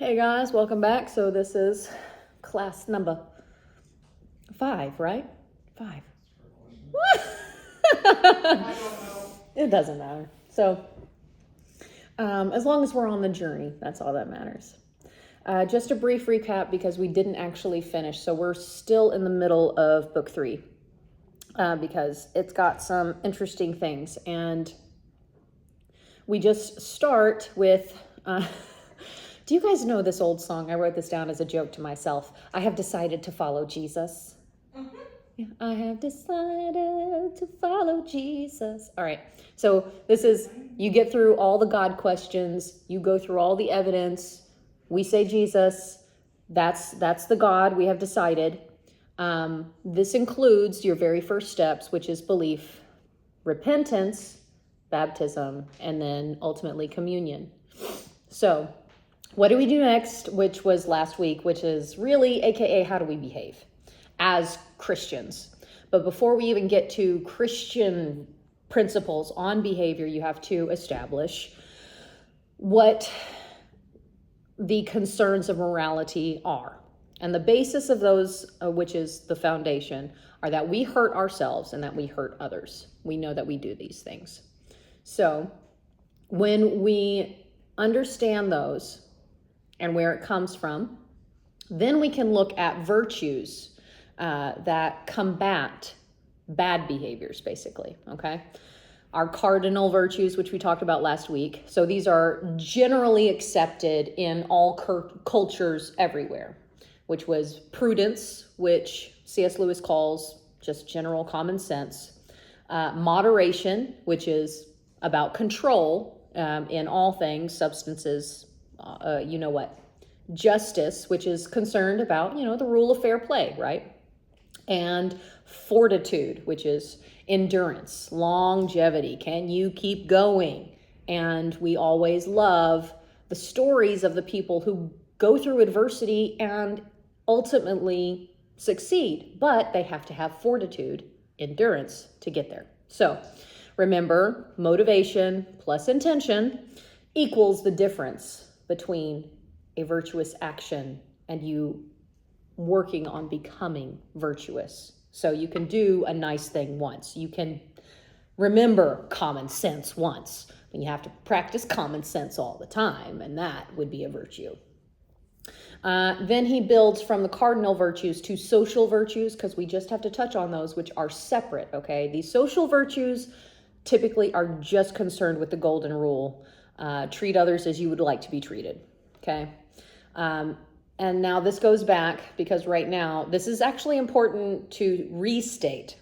Hey guys, welcome back. So this is class number 5, right? 5. It doesn't matter. So as long as we're on the journey, that's all that matters. Just a brief recap because we didn't actually finish. So we're still in the middle of book 3 because it's got some interesting things. And we just start with... do you guys know this old song? I wrote this down as a joke to myself. I have decided to follow Jesus. Mm-hmm. Yeah, I have decided to follow Jesus. All right. So this is, you get through all the God questions. You go through all the evidence. We say Jesus. That's the God we have decided. This includes your very first steps, which is belief, repentance, baptism, and then ultimately communion. So what do we do next, which was last week, which is really AKA how do we behave as Christians. But before we even get to Christian principles on behavior, you have to establish what the concerns of morality are. And the basis of those, which is the foundation, are that we hurt ourselves and that we hurt others. We know that we do these things. So when we understand those and where it comes from, then we can look at virtues that combat bad behaviors, basically, okay? Our cardinal virtues, which we talked about last week. So these are generally accepted in all cultures everywhere, which was prudence, which C.S. Lewis calls just general common sense. Moderation, which is about control in all things, substances, justice, which is concerned about, the rule of fair play, right? And fortitude, which is endurance, longevity. Can you keep going? And we always love the stories of the people who go through adversity and ultimately succeed, but they have to have fortitude, endurance to get there. So remember, motivation plus intention equals the difference between a virtuous action and you working on becoming virtuous. So you can do a nice thing once. You can remember common sense once, but you have to practice common sense all the time, and that would be a virtue. Then he builds from the cardinal virtues to social virtues, because we just have to touch on those, which are separate, okay? These social virtues typically are just concerned with the golden rule. Treat others as you would like to be treated, okay? And now this goes back because right now, this is actually important to restate.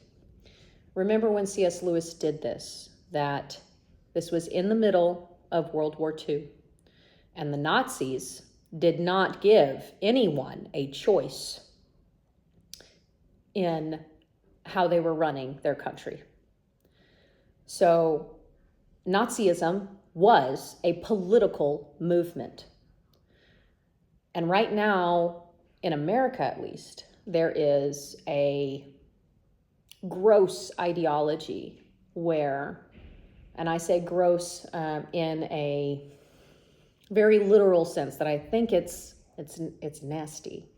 Remember when C.S. Lewis did this, that this was in the middle of World War II, and the Nazis did not give anyone a choice in how they were running their country. So Nazism was a political movement. And right now, in America at least, there is a gross ideology where, and I say gross in a very literal sense that I think it's nasty.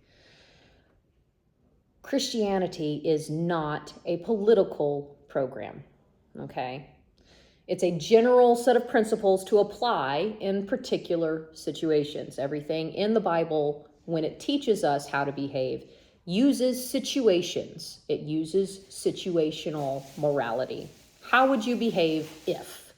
Christianity is not a political program, okay? It's a general set of principles to apply in particular situations. Everything in the Bible, when it teaches us how to behave, uses situations. It uses situational morality. How would you behave if?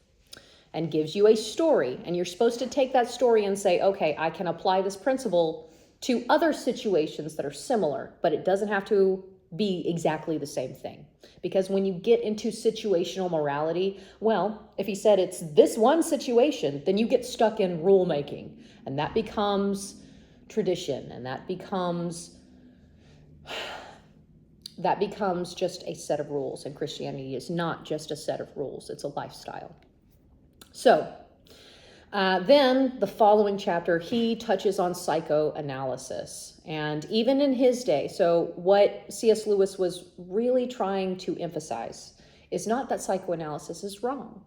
And gives you a story. And you're supposed to take that story and say, okay, I can apply this principle to other situations that are similar, but it doesn't have to be exactly the same thing. Because when you get into situational morality, well, if he said it's this one situation, then you get stuck in rule making, and that becomes tradition, and that becomes just a set of rules. And Christianity is not just a set of rules, it's a lifestyle. So then the following chapter, he touches on psychoanalysis. And even in his day, so what C.S. Lewis was really trying to emphasize is not that psychoanalysis is wrong.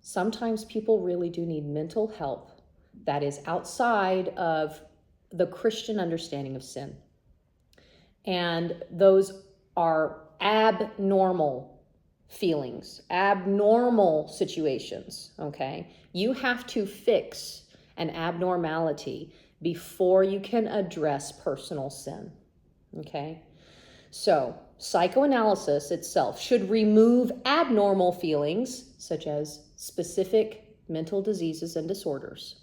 Sometimes people really do need mental help that is outside of the Christian understanding of sin. And those are abnormal feelings, abnormal situations, okay? You have to fix an abnormality before you can address personal sin, okay? So, psychoanalysis itself should remove abnormal feelings, such as specific mental diseases and disorders.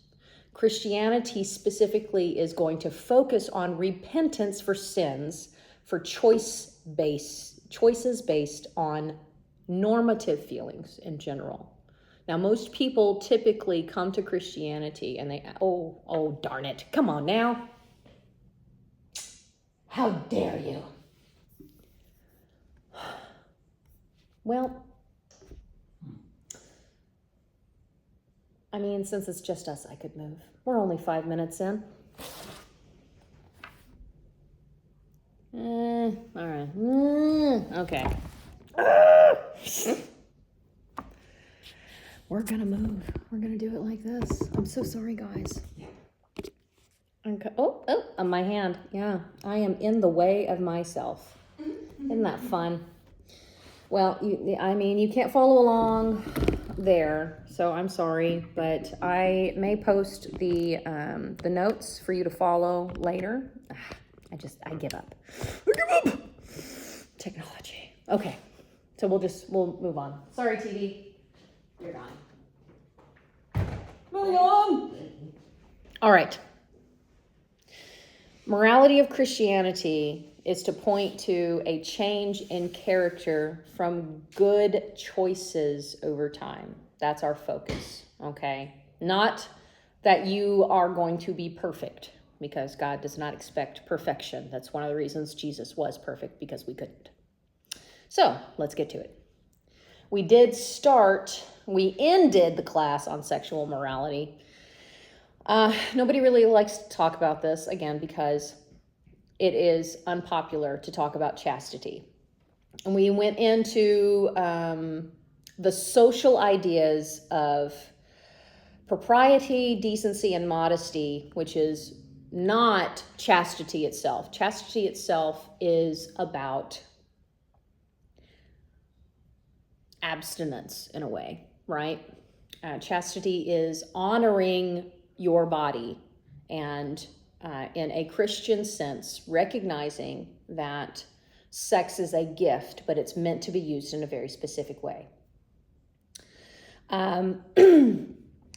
Christianity specifically is going to focus on repentance for sins, for choices based on normative feelings in general. Now, most people typically come to Christianity and they, oh, darn it, come on now. How dare you? Well, I mean, since it's just us, I could move. We're only 5 minutes in. All right. Okay. We're gonna move. We're gonna do it like this. I'm so sorry, guys. Okay. Oh, on my hand. Yeah, I am in the way of myself. Isn't that fun? Well, you can't follow along there, so I'm sorry, but I may post the notes for you to follow later. I give up. I give up. Technology. Okay, so we'll move on. Sorry, TV. You're gone. Moving on. All right. Morality of Christianity is to point to a change in character from good choices over time. That's our focus, okay? Not that you are going to be perfect, because God does not expect perfection. That's one of the reasons Jesus was perfect, because we couldn't. So let's get to it. We ended the class on sexual morality. Nobody really likes to talk about this, again, because it is unpopular to talk about chastity. And we went into the social ideas of propriety, decency, and modesty, which is not chastity itself. Chastity itself is about abstinence in a way, right? Chastity is honoring your body and in a Christian sense, recognizing that sex is a gift, but it's meant to be used in a very specific way.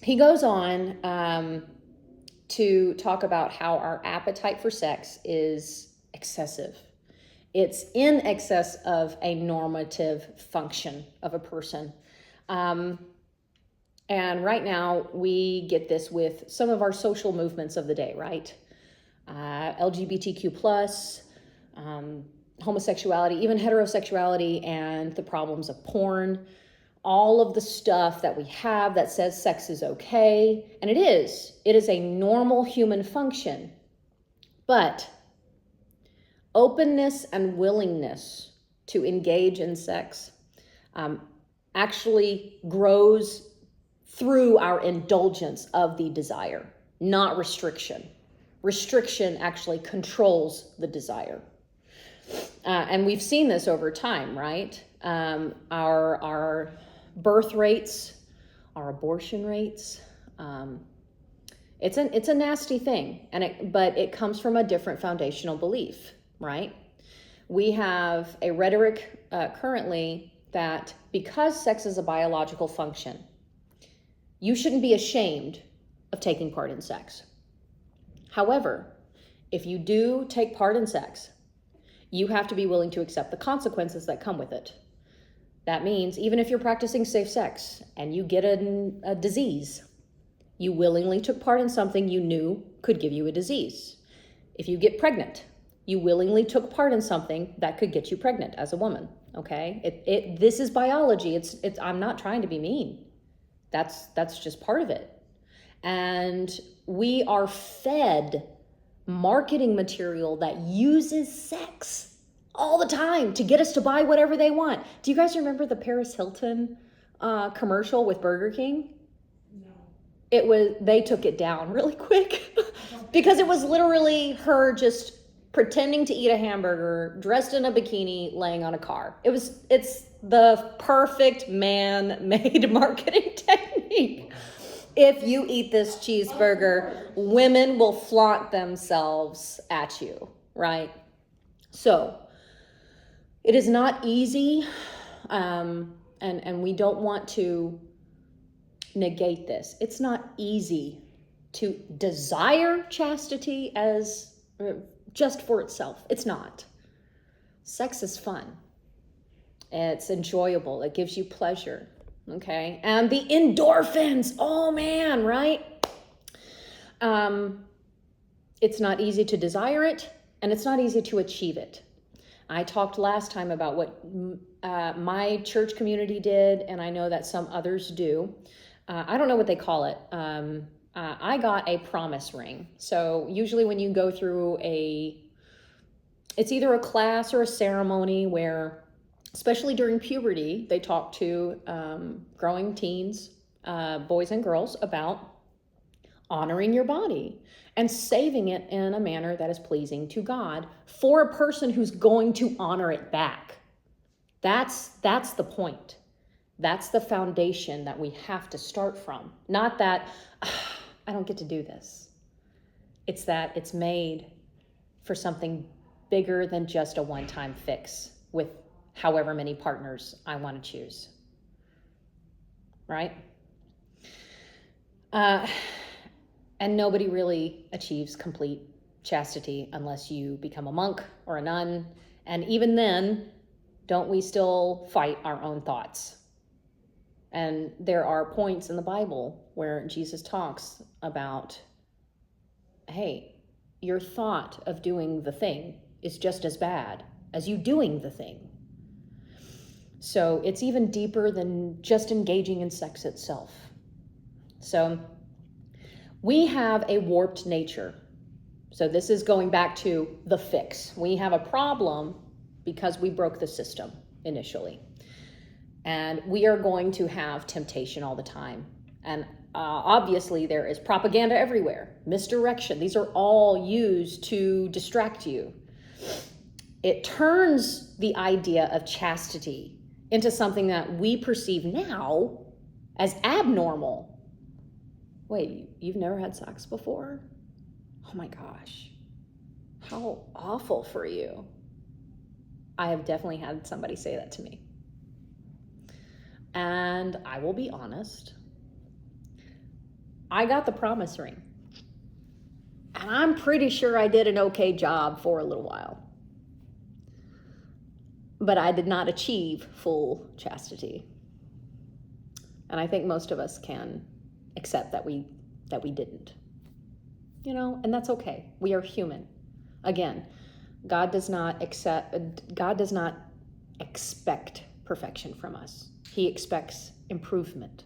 He goes on to talk about how our appetite for sex is excessive. It's in excess of a normative function of a person. And right now, we get this with some of our social movements of the day, right? LGBTQ plus, homosexuality, even heterosexuality, and the problems of porn. All of the stuff that we have that says sex is okay. And it is. It is a normal human function. But openness and willingness to engage in sex actually grows through our indulgence of the desire, not restriction. Restriction actually controls the desire. And we've seen this over time, right? Our birth rates, our abortion rates, it's a nasty thing, but it comes from a different foundational belief, right? We have a rhetoric currently that because sex is a biological function, you shouldn't be ashamed of taking part in sex. However, if you do take part in sex, you have to be willing to accept the consequences that come with it. That means even if you're practicing safe sex and you get a disease, you willingly took part in something you knew could give you a disease. If you get pregnant, you willingly took part in something that could get you pregnant as a woman, okay? This is biology. I'm not trying to be mean. That's just part of it. And we are fed marketing material that uses sex all the time to get us to buy whatever they want. Do you guys remember the Paris Hilton commercial with Burger King? No. they took it down really quick because it was literally her just pretending to eat a hamburger, dressed in a bikini, laying on a car. It's the perfect man-made marketing technique. If you eat this cheeseburger, women will flaunt themselves at you, right? So it is not easy, and we don't want to negate this. It's not easy to desire chastity as just for itself. It's not. Sex is fun. It's enjoyable. It gives you pleasure. Okay. And the endorphins. Oh man, right? It's not easy to desire it, and it's not easy to achieve it. I talked last time about what my church community did, and I know that some others do. I don't know what they call it. I got a promise ring. So usually when you go through it's either a class or a ceremony where, especially during puberty, they talk to growing teens, boys and girls, about honoring your body and saving it in a manner that is pleasing to God for a person who's going to honor it back. That's the point. That's the foundation that we have to start from. Not that, I don't get to do this. It's that it's made for something bigger than just a one-time fix with however many partners I want to choose. Right? And nobody really achieves complete chastity unless you become a monk or a nun. And even then, don't we still fight our own thoughts? And there are points in the Bible where Jesus talks about, hey, your thought of doing the thing is just as bad as you doing the thing. So it's even deeper than just engaging in sex itself. So we have a warped nature. So this is going back to the fix. We have a problem because we broke the system initially. And we are going to have temptation all the time. And obviously there is propaganda everywhere, misdirection. These are all used to distract you. It turns the idea of chastity into something that we perceive now as abnormal. Wait, you've never had sex before? Oh my gosh, how awful for you. I have definitely had somebody say that to me. And I will be honest, I got the promise ring. And I'm pretty sure I did an okay job for a little while. But I did not achieve full chastity. And I think most of us can accept that we didn't. You know, and that's okay. We are human. Again, God does not expect perfection from us. He expects improvement.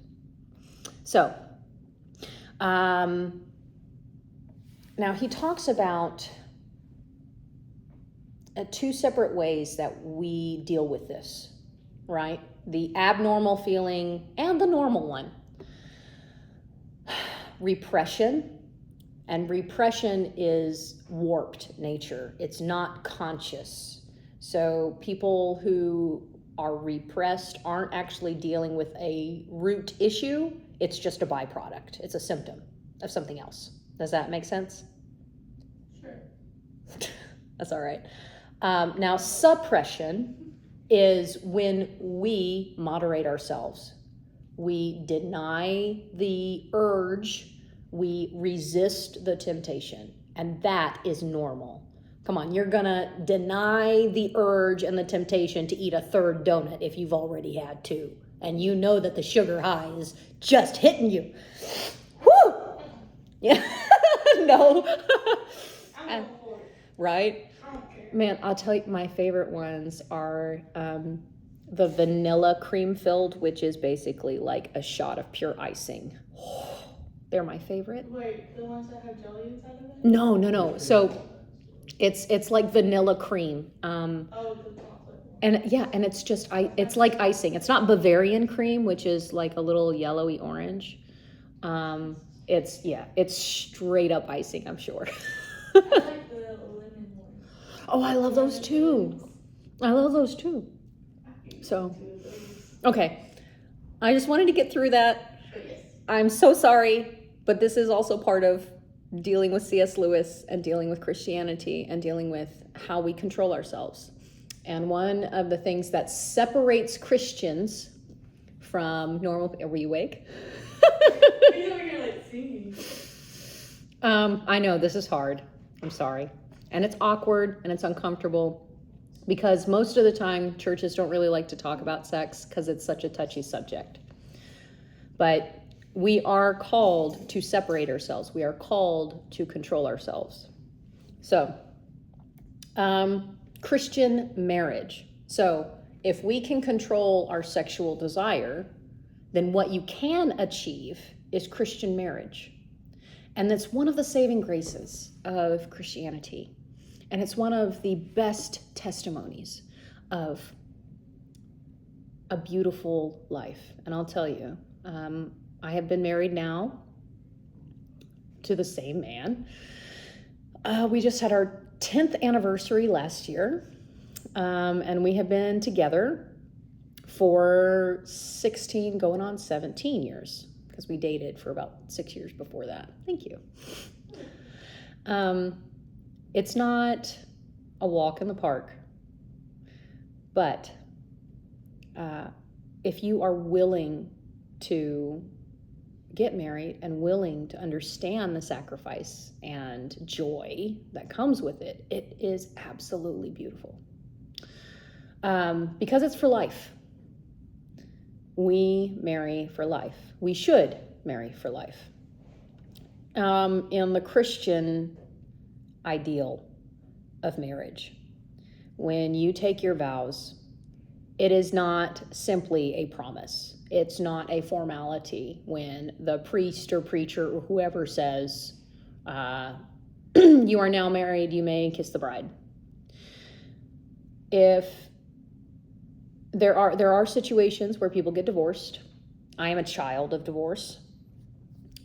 So, now he talks about two separate ways that we deal with this, right? The abnormal feeling and the normal one. Repression. And repression is warped nature. It's not conscious. So people who are repressed aren't actually dealing with a root issue. It's just a byproduct. It's a symptom of something else. Does that make sense? Sure. That's all right. Now, suppression is when we moderate ourselves. We deny the urge. We resist the temptation. And that is normal. Come on, you're gonna deny the urge and the temptation to eat a third donut if you've already had two. And you know that the sugar high is just hitting you. Woo! Yeah, no. Right? Man, I'll tell you, my favorite ones are the vanilla cream filled, which is basically like a shot of pure icing. They're my favorite. Wait, the ones that have jelly inside of it? No. So it's like vanilla cream. The chocolate. And yeah, and it's just it's like icing. It's not Bavarian cream, which is like a little yellowy orange. It's straight up icing, I'm sure. I like the lemon one. Oh, I love those too. I love those too. So, okay. I just wanted to get through that. Yes. I'm so sorry, but this is also part of dealing with C.S. Lewis and dealing with Christianity and dealing with how we control ourselves. And one of the things that separates Christians from normal... Were you awake? He's over here like singing. I know, this is hard. I'm sorry. And it's awkward and it's uncomfortable because most of the time churches don't really like to talk about sex because it's such a touchy subject. But we are called to separate ourselves. We are called to control ourselves. So, Christian marriage. So, if we can control our sexual desire, then what you can achieve is Christian marriage. And that's one of the saving graces of Christianity. And it's one of the best testimonies of a beautiful life. And I'll tell you, I have been married now to the same man. We just had our 10th anniversary last year. And we have been together for 16, going on 17 years, because we dated for about 6 years before that. Thank you. It's not a walk in the park, but if you are willing to get married and willing to understand the sacrifice and joy that comes with it, it is absolutely beautiful. Because it's for life. We marry for life. We should marry for life. In the Christian ideal of marriage, when you take your vows, it is not simply a promise. It's not a formality when the priest or preacher or whoever says, you are now married, you may kiss the bride. If there are situations where people get divorced. I am a child of divorce.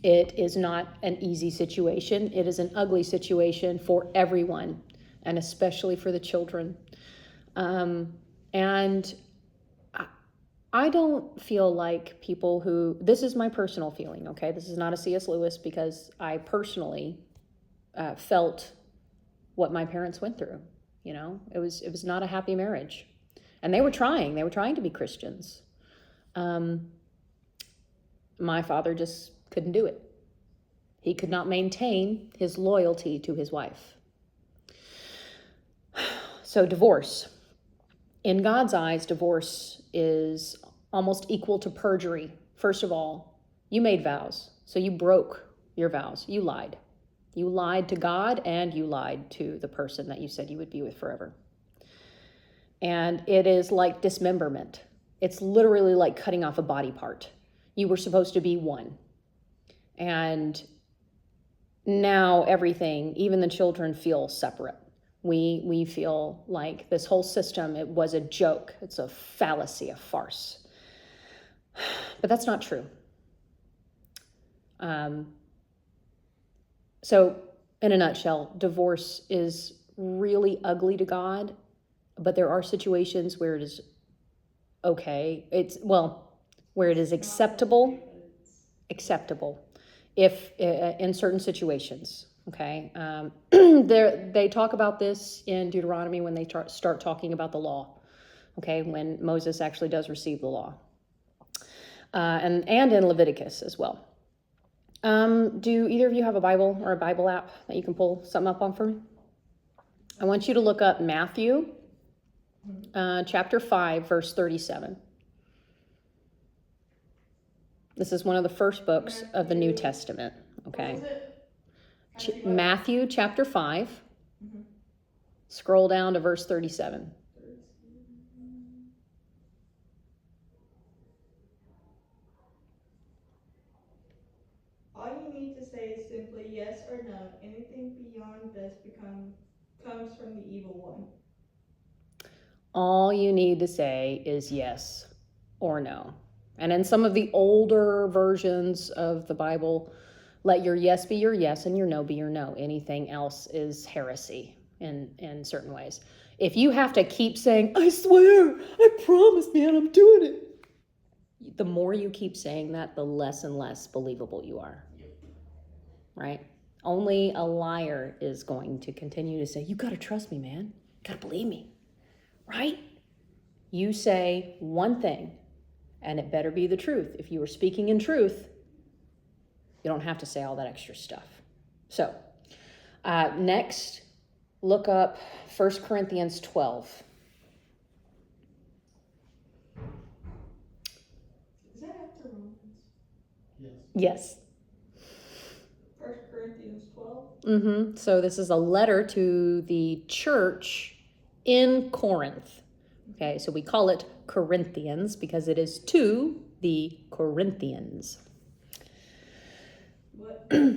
It is not an easy situation. It is an ugly situation for everyone, and especially for the children. And I don't feel like people who, this is my personal feeling, okay? This is not a C.S. Lewis, because I personally felt what my parents went through. You know, it was not a happy marriage. And they were trying to be Christians. My father just couldn't do it. He could not maintain his loyalty to his wife. So divorce. In God's eyes, divorce is almost equal to perjury. First of all, you made vows. So you broke your vows. You lied. You lied to God and you lied to the person that you said you would be with forever. And it is like dismemberment. It's literally like cutting off a body part. You were supposed to be one. And now everything, even the children, feel separate. We feel like this whole system, it was a joke. It's a fallacy, a farce. But that's not true. So in a nutshell, divorce is really ugly to God. But there are situations where it is okay. Where it is acceptable if in certain situations. Okay. They talk about this in Deuteronomy when they start talking about the law. Okay. When Moses actually does receive the law. And in Leviticus as well. Do either of you have a Bible or a Bible app that you can pull something up on for me? I want you to look up Matthew chapter 5, verse 37. This is one of the first books of the New Testament. Okay. Matthew chapter 5. Mm-hmm. Scroll down to verse 37. All you need to say is simply yes or no. Anything beyond this comes from the evil one. All you need to say is yes or no. And in some of the older versions of the Bible, Let your yes be your yes and your no be your no. Anything else is heresy in certain ways. If you have to keep saying, I swear, I promise, man, I'm doing it. The more you keep saying that, the less and less believable you are. Right? Only a liar is going to continue to say, you got to trust me, man. You got to believe me. Right? You say one thing, and it better be the truth. If you are speaking in truth, you don't have to say all that extra stuff. So, next, look up 1 Corinthians 12. Is that after Romans? Yes. 1 Corinthians 12? Mm-hmm. So this is a letter to the church in Corinth. Okay, so we call it Corinthians because it is to the Corinthians. What verse?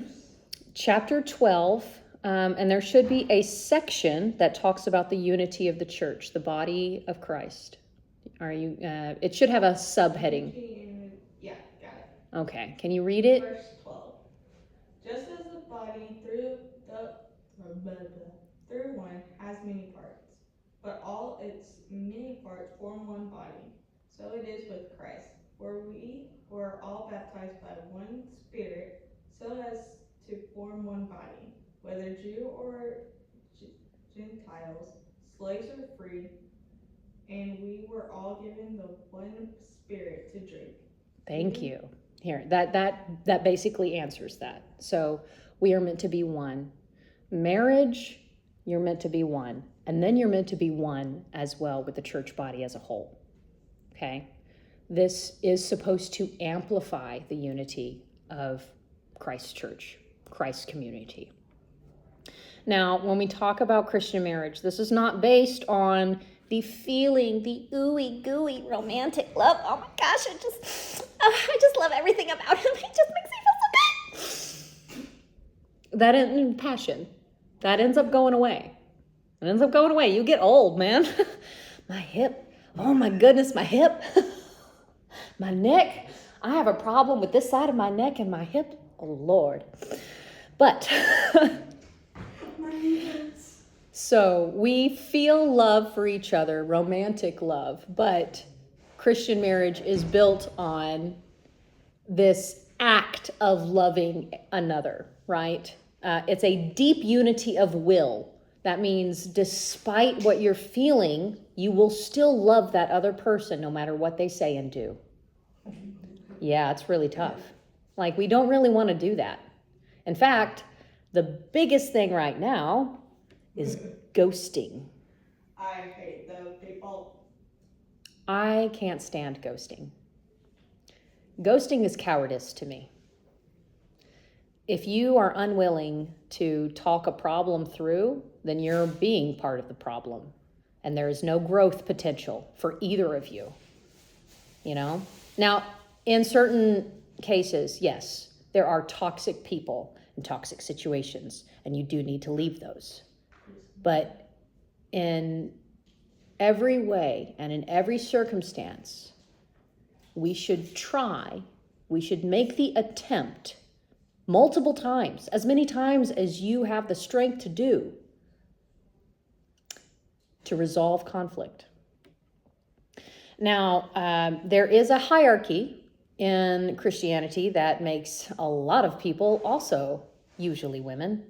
Chapter 12, and there should be a section that talks about the unity of the church, the body of Christ. Are you? It should have a subheading. Yeah, got it. Okay, can you read it? Verse 12. Just as the body through one has many parts, but all its many parts form one body, so it is with Christ. For we were all baptized by one Spirit, so as to form one body, whether Jew or Gentiles, slaves or free, and we were all given the one Spirit to drink. Thank you. Here, that basically answers that. So we are meant to be one. Marriage, you're meant to be one. And then you're meant to be one as well with the church body as a whole. Okay? This is supposed to amplify the unity of Christ's church, Christ's community. Now, when we talk about Christian marriage, this is not based on the feeling, the ooey gooey romantic love. Oh my gosh, I just love everything about him. He just makes me feel so good. That isn't passion. That ends up going away. It ends up going away. You get old, man. My hip. Oh my goodness, my hip. My neck. I have a problem with this side of my neck and my hip. Oh Lord. But so we feel love for each other, romantic love, but Christian marriage is built on this act of loving another, right? It's a deep unity of will. That means despite what you're feeling, you will still love that other person no matter what they say and do. Yeah, it's really tough. Like, we don't really want to do that. In fact, the biggest thing right now is ghosting. I hate those people. I can't stand ghosting. Ghosting is cowardice to me. If you are unwilling to talk a problem through, then you're being part of the problem. And there is no growth potential for either of you. You know? Now, in certain cases, yes, there are toxic people and toxic situations, and you do need to leave those. But in every way and in every circumstance, we should make the attempt multiple times, as many times as you have the strength to do, to resolve conflict. Now, there is a hierarchy in Christianity that makes a lot of people, also usually women,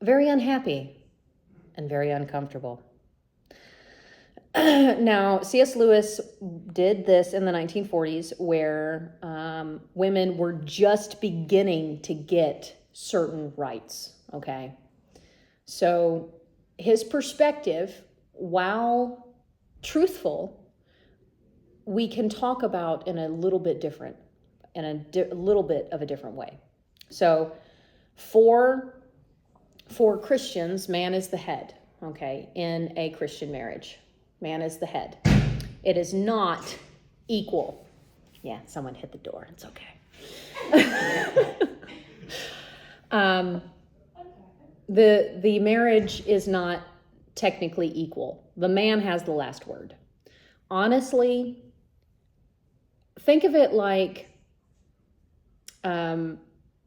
very unhappy and very uncomfortable. Now, C.S. Lewis did this in the 1940s where women were just beginning to get certain rights, okay? So his perspective, while truthful, we can talk about in a little bit different, in a little bit of a different way. So for Christians, man is the head, okay, in a Christian marriage. Man is the head. It is not equal. Yeah, someone hit the door. It's okay. The marriage is not technically equal. The man has the last word. Honestly, think of it like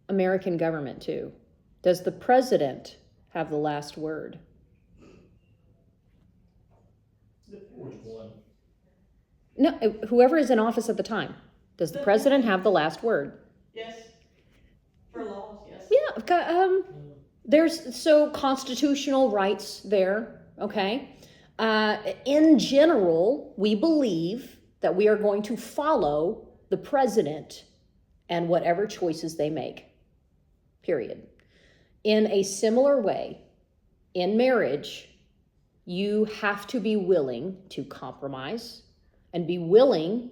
American government too. Does the president have the last word? Which one? No, whoever is in office at the time. Does the president have the last word? Yes. For laws, yes. Yeah, there's so constitutional rights there, okay? In general, we believe that we are going to follow the president and whatever choices they make, period. In a similar way, in marriage, you have to be willing to compromise and be willing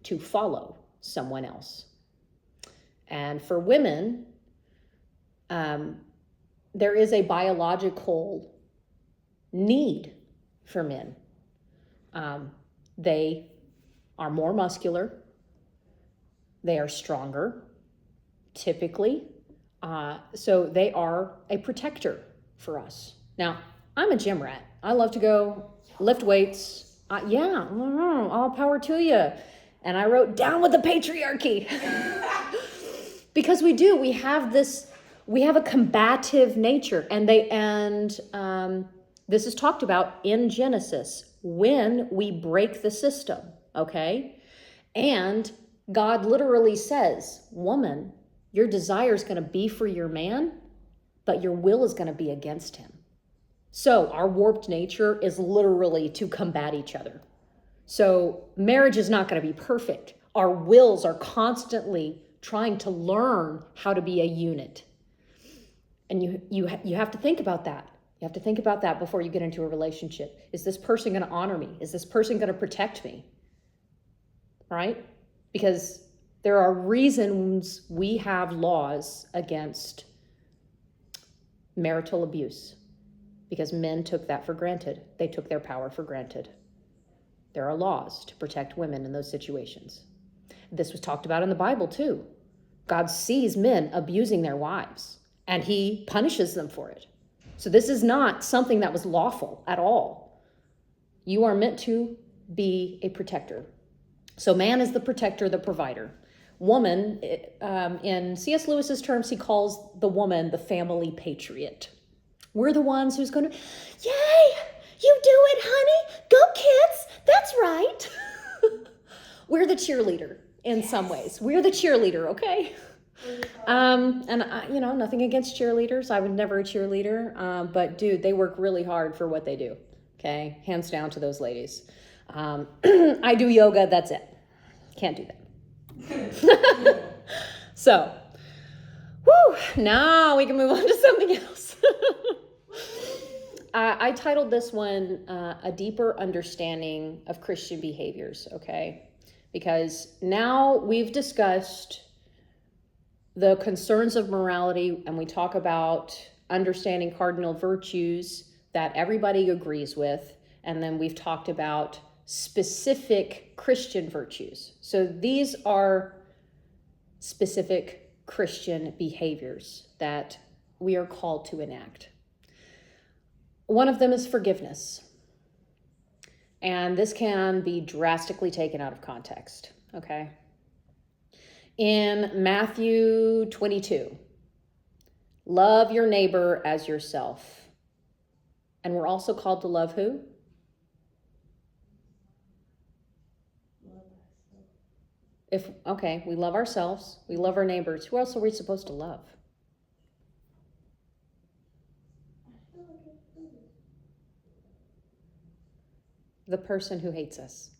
to follow someone else. And for women, there is a biological need for men. They are more muscular. They are stronger, typically. So they are a protector for us. Now, I'm a gym rat. I love to go lift weights. All power to you. And I wrote down with the patriarchy. Because we do. We have a combative nature. And this is talked about in Genesis when we break the system, okay? And God literally says, woman, your desire is going to be for your man, but your will is going to be against him. So our warped nature is literally to combat each other. So marriage is not going to be perfect. Our wills are constantly trying to learn how to be a unit. And you have to think about that. You have to think about that before you get into a relationship. Is this person going to honor me? Is this person going to protect me? Right? Because there are reasons we have laws against marital abuse. Because men took that for granted. They took their power for granted. There are laws to protect women in those situations. This was talked about in the Bible too. God sees men abusing their wives, and he punishes them for it. So this is not something that was lawful at all. You are meant to be a protector. So man is the protector, the provider. Woman, in C.S. Lewis's terms, he calls the woman the family patriot. We're the ones who's going to, yay, you do it, honey. Go kids. That's right. We're the cheerleader in some ways. We're the cheerleader, okay? Nothing against cheerleaders. I was never a cheerleader. But dude, they work really hard for what they do. Okay. Hands down to those ladies. I do yoga. That's it. Can't do that. So, now we can move on to something else. I titled this one, A Deeper Understanding of Christian Behaviors, okay? Because now we've discussed the concerns of morality, and we talk about understanding cardinal virtues that everybody agrees with, and then we've talked about specific Christian virtues. So these are specific Christian behaviors that we are called to enact. One of them is forgiveness. And this can be drastically taken out of context, okay? In Matthew 22, love your neighbor as yourself. And we're also called to love who? We love ourselves, we love our neighbors. Who else are we supposed to love? The person who hates us.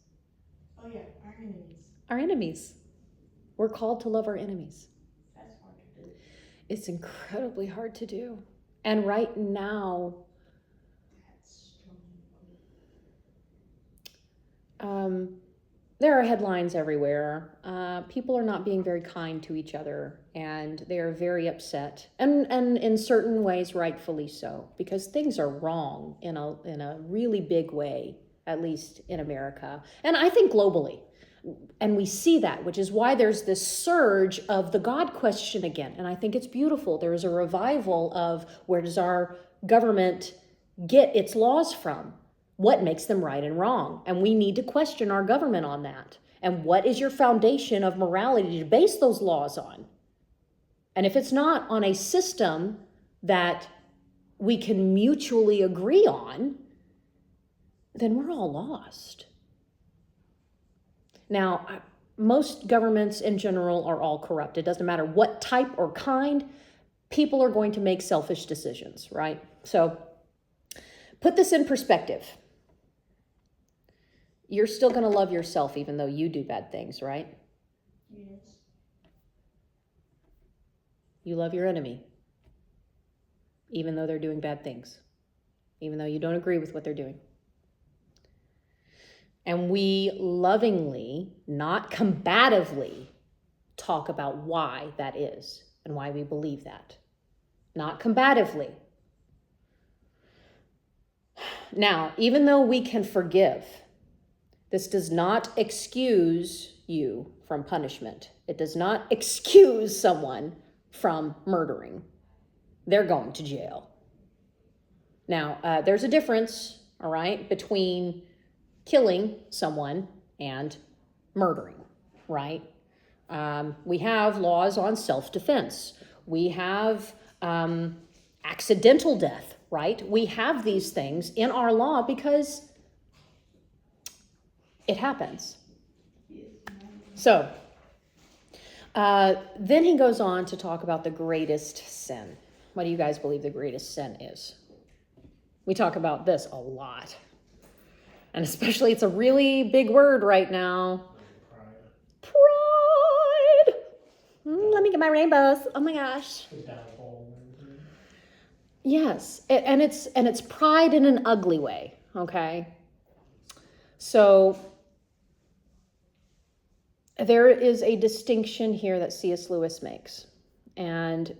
Oh yeah, our enemies. Our enemies. We're called to love our enemies. That's hard to do. It's incredibly hard to do. And right now, there are headlines everywhere. People are not being very kind to each other, and they are very upset, and in certain ways, rightfully so, because things are wrong in a really big way, at least in America, and I think globally. And we see that, which is why there's this surge of the God question again. And I think it's beautiful. There is a revival of where does our government get its laws from? What makes them right and wrong? And we need to question our government on that. And what is your foundation of morality to base those laws on? And if it's not on a system that we can mutually agree on, then we're all lost. Now, most governments in general are all corrupt. It doesn't matter what type or kind, people are going to make selfish decisions, right? So put this in perspective. You're still going to love yourself even though you do bad things, right? Yes. You love your enemy even though they're doing bad things, even though you don't agree with what they're doing. And we lovingly, not combatively, talk about why that is and why we believe that. Not combatively. Now, even though we can forgive, this does not excuse you from punishment. It does not excuse someone from murdering. They're going to jail. Now, there's a difference, all right, between killing someone and murdering, right? We have laws on self-defense. We have accidental death, right? We have these things in our law because it happens. So, then he goes on to talk about the greatest sin. What do you guys believe the greatest sin is? We talk about this a lot. And especially, it's a really big word right now. Pride. Let me get my rainbows. Oh my gosh. Yes, and it's pride in an ugly way, okay? So there is a distinction here that C.S. Lewis makes, and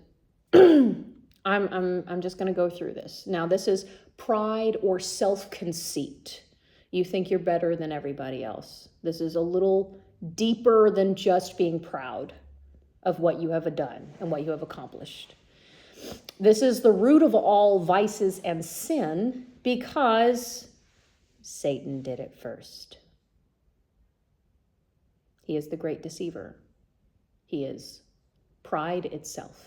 I'm just going to go through this. Now, this is pride or self-conceit. You think you're better than everybody else. This is a little deeper than just being proud of what you have done and what you have accomplished. This is the root of all vices and sin because Satan did it first. He is the great deceiver. He is pride itself.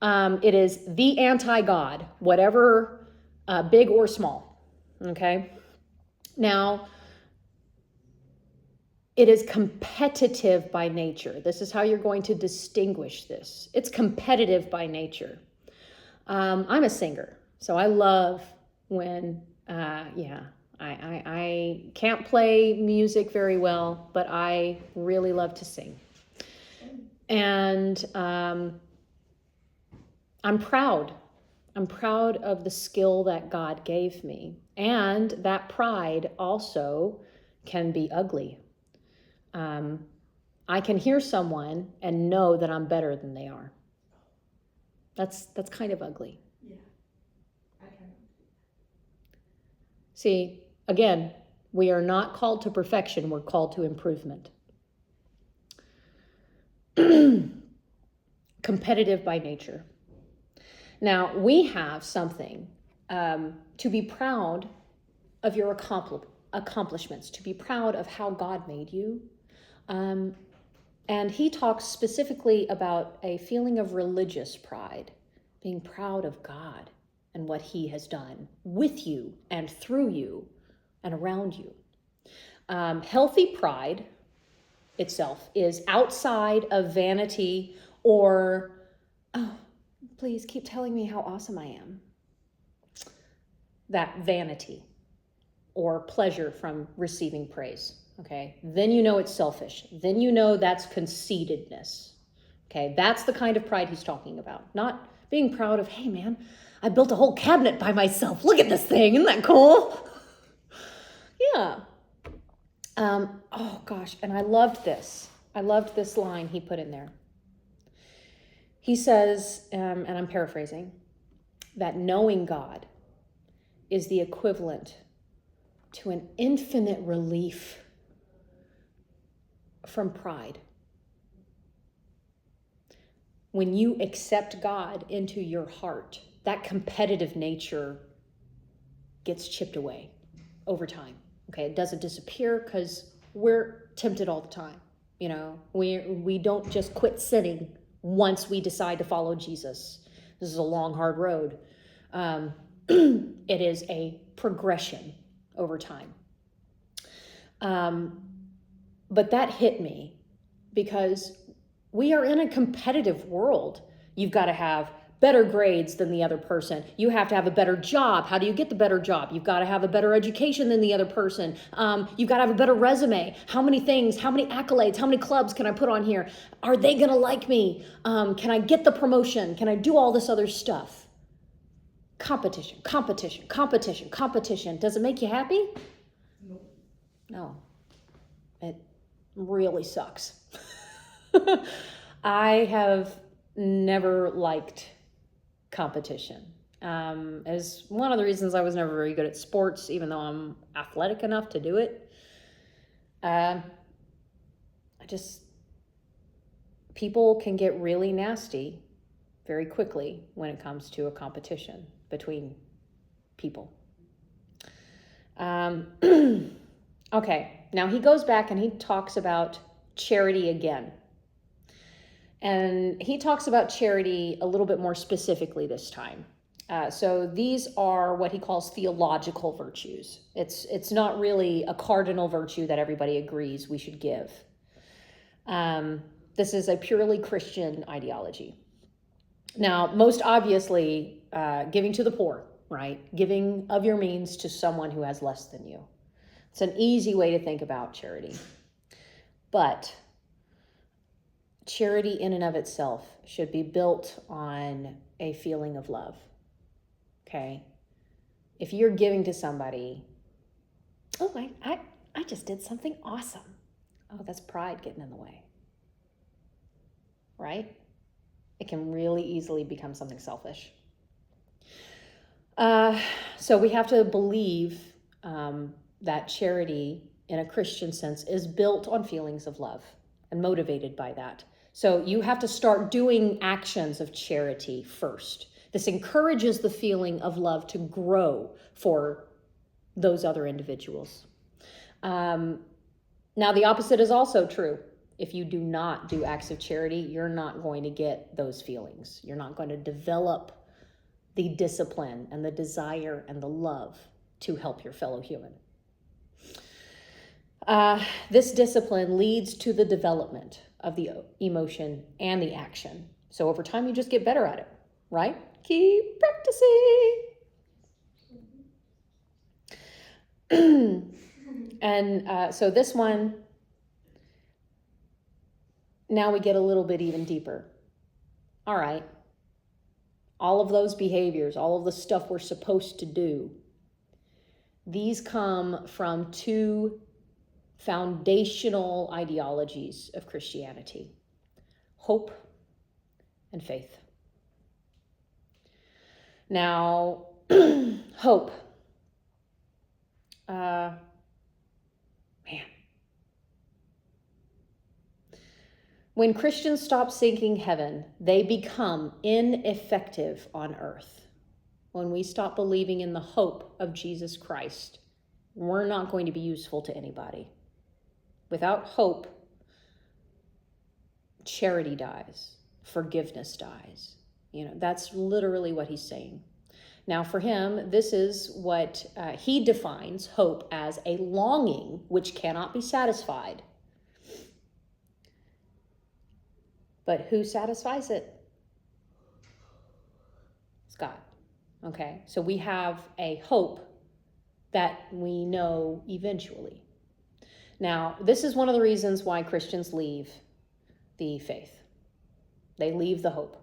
It is the anti-God, whatever, big or small, okay? Now, it is competitive by nature. This is how you're going to distinguish this. It's competitive by nature. I'm a singer, so I love when, I can't play music very well, but I really love to sing. And I'm proud. I'm proud of the skill that God gave me. And that pride also can be ugly. I can hear someone and know that I'm better than they are. That's kind of ugly. Yeah. I can. See, again, we are not called to perfection. We're called to improvement. Competitive by nature. Now, we have something to be proud of your accomplishments, to be proud of how God made you. And he talks specifically about a feeling of religious pride, being proud of God and what he has done with you and through you and around you. Healthy pride itself is outside of vanity or, oh, please keep telling me how awesome I am. That vanity or pleasure from receiving praise. Okay, then you know it's selfish. Then you know that's conceitedness. Okay, that's the kind of pride he's talking about. Not being proud of, hey man, I built a whole cabinet by myself. Look at this thing, isn't that cool? Yeah. Oh gosh, and I loved this. I loved this line he put in there. He says, and I'm paraphrasing, that knowing God is the equivalent to an infinite relief from pride. When you accept God into your heart, that competitive nature gets chipped away over time. Okay, it doesn't disappear because we're tempted all the time. You know, we don't just quit sinning once we decide to follow Jesus. This is a long, hard road. It is a progression over time. But that hit me because we are in a competitive world. You've got to have better grades than the other person. You have to have a better job. How do you get the better job? You've got to have a better education than the other person. You've got to have a better resume. How many things, how many accolades, how many clubs can I put on here? Are they going to like me? Can I get the promotion? Can I do all this other stuff? Competition, competition, competition, competition. Does it make you happy? Nope. No. It really sucks. I have never liked competition. As one of the reasons I was never very good at sports, even though I'm athletic enough to do it. People can get really nasty very quickly when it comes to a competition between people. Okay, now he goes back and he talks about charity again. And he talks about charity a little bit more specifically this time. So these are what he calls theological virtues. It's not really a cardinal virtue that everybody agrees we should give. This is a purely Christian ideology. Now, most obviously, giving to the poor, right? Giving of your means to someone who has less than you. It's an easy way to think about charity. But charity in and of itself should be built on a feeling of love. Okay? If you're giving to somebody, oh, I just did something awesome. Oh, that's pride getting in the way. Right? It can really easily become something selfish. So we have to believe that charity, in a Christian sense, is built on feelings of love and motivated by that. So you have to start doing actions of charity first. This encourages the feeling of love to grow for those other individuals. Now, the opposite is also true. If you do not do acts of charity, you're not going to get those feelings. You're not going to develop the discipline and the desire and the love to help your fellow human. This discipline leads to the development of the emotion and the action. So over time, you just get better at it, right? Keep practicing. And so this one, now we get a little bit even deeper. All right. All of those behaviors, all of the stuff we're supposed to do, these come from two foundational ideologies of Christianity: hope and faith. Now, hope. Man. When Christians stop seeking heaven, they become ineffective on earth. When we stop believing in the hope of Jesus Christ, we're not going to be useful to anybody. Without hope, charity dies, forgiveness dies. That's literally what he's saying. Now, for him, this is what he defines hope as: a longing which cannot be satisfied. But who satisfies it? It's God. Okay, so we have a hope that we know eventually. Now, this is one of the reasons why Christians leave the faith. They leave the hope.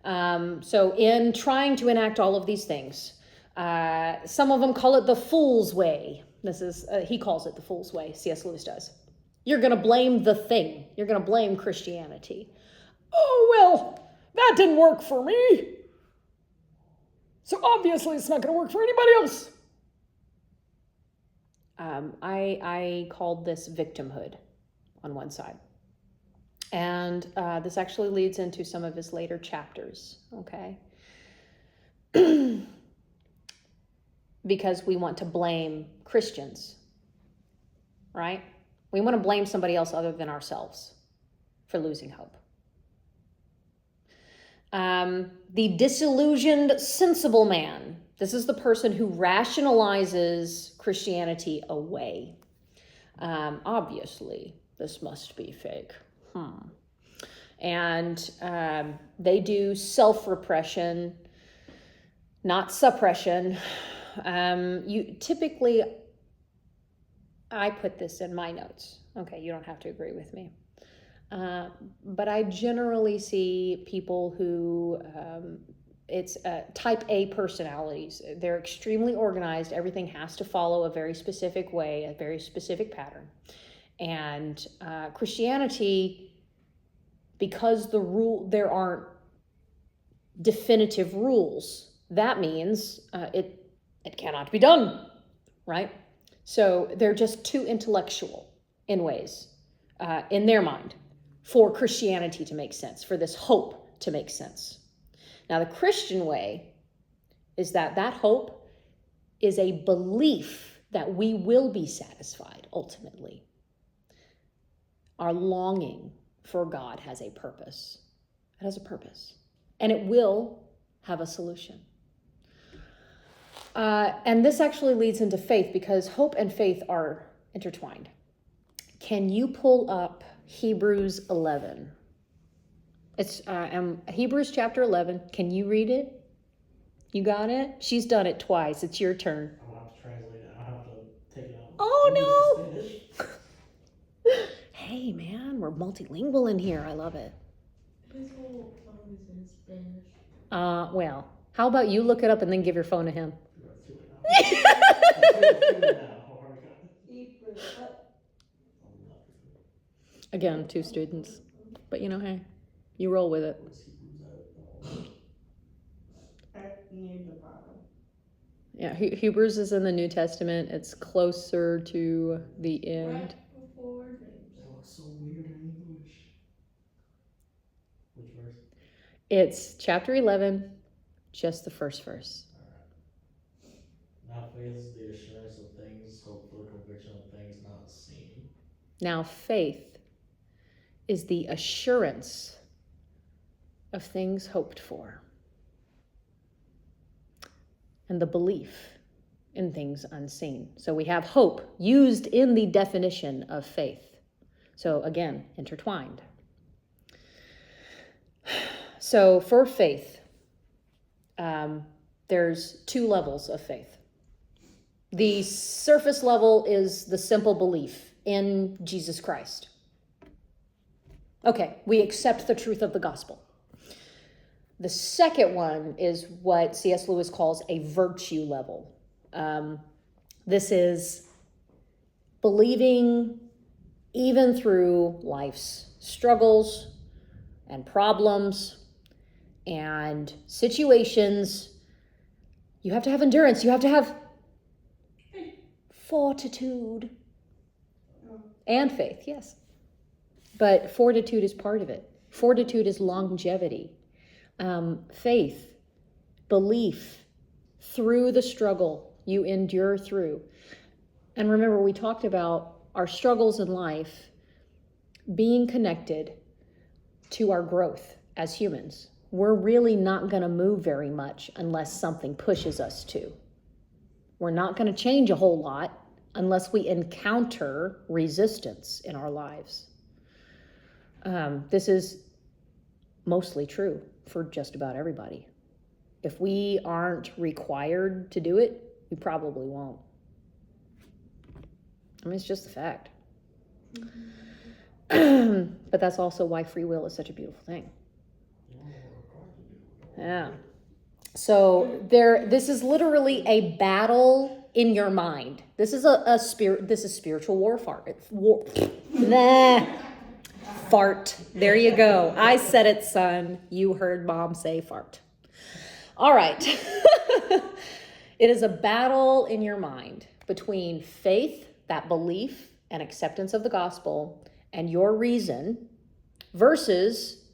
So in trying to enact all of these things, some of them call it the fool's way. He calls it the fool's way, C.S. Lewis does. You're going to blame the thing. You're going to blame Christianity. Oh, well, that didn't work for me, so obviously it's not going to work for anybody else. I called this victimhood on one side. And this actually leads into some of his later chapters, okay? Because we want to blame Christians, right? We want to blame somebody else other than ourselves for losing hope. The disillusioned, sensible man. This is the person who rationalizes Christianity away. Obviously, this must be fake. And they do self-repression, not suppression. You typically, I put this in my notes. Okay, you don't have to agree with me. But I generally see people who, it's type A personalities. They're extremely organized. Everything has to follow a very specific way, a very specific pattern. And Christianity, because there aren't definitive rules, that means it cannot be done, right? So they're just too intellectual in ways, in their mind, for Christianity to make sense, for this hope to make sense. Now, the Christian way is that hope is a belief that we will be satisfied ultimately. Our longing for God has a purpose. It has a purpose. And it will have a solution. And this actually leads into faith, because hope and faith are intertwined. Can you pull up Hebrews 11? It's Hebrews chapter 11. Can you read it? You got it? She's done it twice. It's your turn. I don't have to translate it. I don't have to take it out. Oh, English to Spanish. Hey, man, we're multilingual in here. I love it. His whole phone is in Spanish. Well, how about you look it up and then give your phone to him? Let's do it now. Let's do it now. How hard we got this? Again, 2 students. But hey, you roll with it. Where's Hebrews at? At near the bottom. Yeah, Hebrews is in the New Testament. It's closer to the end. Right before James. That looks so weird in English. Which verse? It's chapter 11, just the first verse. Now faith is the assurance of things, hope for the conviction of things not seen. Now faith is the assurance of things hoped for, and the belief in things unseen. So we have hope used in the definition of faith. So again, intertwined. So for faith, there's 2 levels of faith. The surface level is the simple belief in Jesus Christ. Okay, we accept the truth of the gospel. The second one is what C.S. Lewis calls a virtue level. This is believing even through life's struggles and problems and situations. You have to have endurance. You have to have fortitude and faith, yes. But fortitude is part of it. Fortitude is longevity. Faith, belief, through the struggle you endure through. And remember, we talked about our struggles in life being connected to our growth as humans. We're really not going to move very much unless something pushes us to. We're not going to change a whole lot unless we encounter resistance in our lives. This is mostly true for just about everybody. If we aren't required to do it, we probably won't. I mean, it's just a fact. But that's also why free will is such a beautiful thing. Yeah. So this is literally a battle in your mind. This is this is spiritual warfare. Fart. There you go. I said it, son. You heard mom say fart. All right. It is a battle in your mind between faith, that belief and acceptance of the gospel, and your reason versus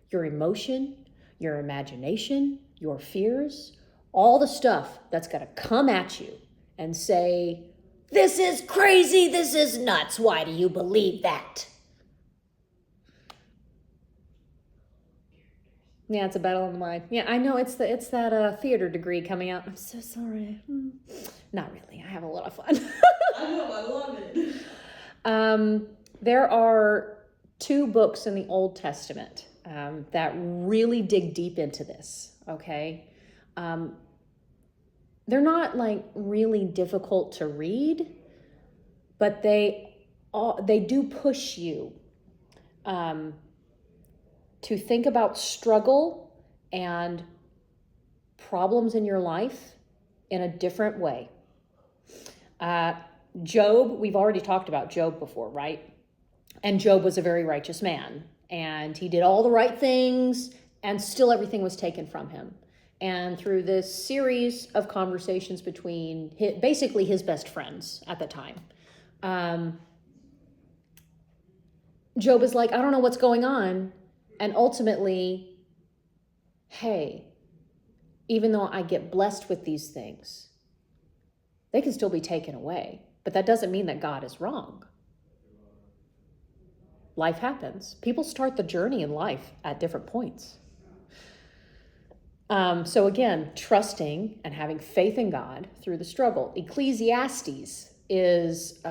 your emotion, your imagination, your fears, all the stuff that's going to come at you and say, this is crazy, this is nuts, why do you believe that? Yeah, it's a battle in the mind. Yeah, I know it's that theater degree coming out. I'm so sorry. Not really. I have a lot of fun. I know, I love it. There are 2 books in the Old Testament that really dig deep into this. Okay, they're not like really difficult to read, but they do push you to think about struggle and problems in your life in a different way. Job, we've already talked about Job before, right? And Job was a very righteous man, and he did all the right things, and still everything was taken from him. And through this series of conversations between basically his best friends at the time, Job is like, I don't know what's going on. And ultimately, hey, even though I get blessed with these things, they can still be taken away. But that doesn't mean that God is wrong. Life happens. People start the journey in life at different points. So again, trusting and having faith in God through the struggle. Ecclesiastes is,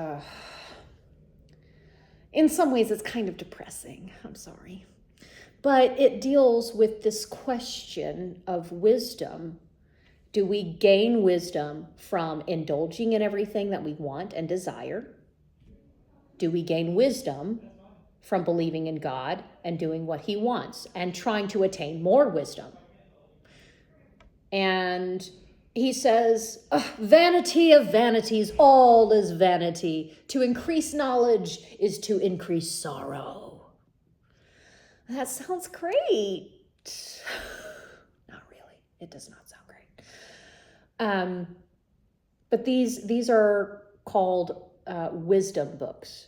in some ways, it's kind of depressing. I'm sorry. But it deals with this question of wisdom. Do we gain wisdom from indulging in everything that we want and desire? Do we gain wisdom from believing in God and doing what he wants and trying to attain more wisdom? And he says, vanity of vanities, all is vanity. To increase knowledge is to increase sorrow. That sounds great. Not really. It does not sound great. But these are called wisdom books.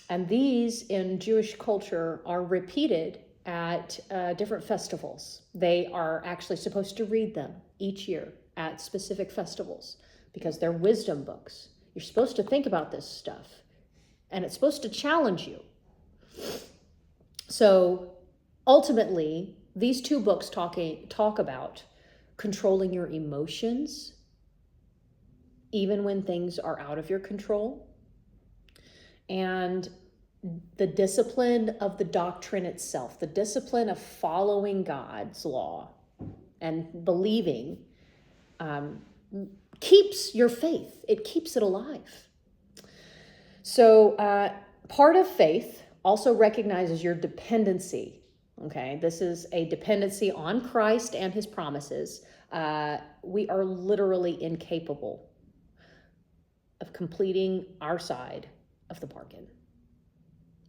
And these in Jewish culture are repeated at different festivals. They are actually supposed to read them each year at specific festivals because they're wisdom books. You're supposed to think about this stuff, and it's supposed to challenge you. So ultimately, these 2 books talk about controlling your emotions, even when things are out of your control, and the discipline of the doctrine itself, the discipline of following God's law and believing keeps your faith. It keeps it alive. So part of faith also recognizes your dependency. Okay, this is a dependency on Christ and his promises. We are literally incapable of completing our side of the bargain.